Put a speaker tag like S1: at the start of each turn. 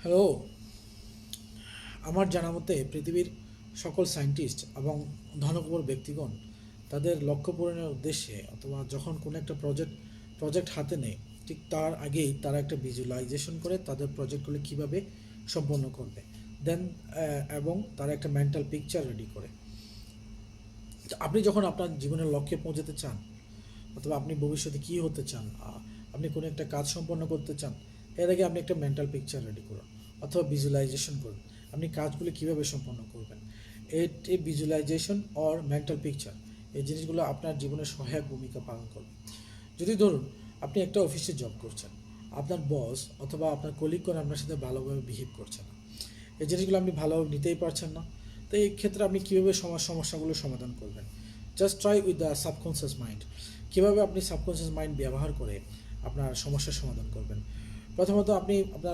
S1: Hello. আমার জানা মতে পৃথিবীর সকল সায়েন্টিস্ট এবং ধনকুবের ব্যক্তিগণ তাদের লক্ষ্য পূরণের উদ্দেশ্যে অথবা যখন কোনো একটা প্রজেক্ট হাতে নেয়, ঠিক তার আগেই তারা একটা ভিজুয়ালাইজেশন করে তাদের প্রজেক্টগুলি কীভাবে সম্পন্ন করবে, দেন এবং তারা একটা মেন্টাল পিকচার রেডি করে। তো আপনি যখন আপনার জীবনের লক্ষ্যে পৌঁছাতে চান অথবা আপনি ভবিষ্যতে কী হতে চান, আপনি কোনো একটা কাজ সম্পন্ন করতে চান, এর আগে আপনি একটা মেন্টাল পিকচার রেডি করুন অথবা ভিজুয়ালাইজেশন করুন আপনি কাজগুলি কীভাবে সম্পন্ন করবেন। এই ভিজুয়ালাইজেশন অর মেন্টাল পিকচার, এই জিনিসগুলো আপনার জীবনে সহায়ক ভূমিকা পালন করবে। যদি ধরুন আপনি একটা অফিসে জব করছেন, আপনার বস অথবা আপনার কলিগগণ আপনার সাথে ভালোভাবে বিহেভ করছে না, এই জিনিসগুলো আপনি ভালোভাবে নিতেই পারছেন না। তো এই ক্ষেত্রে আপনি কীভাবে সমস্যাগুলো সমাধান করবেন? Just try with the subconscious mind. কীভাবে আপনি সাবকনসিয়াস মাইন্ড ব্যবহার করে আপনার সমস্যার সমাধান করবেন? প্রথমত আপনি আপনার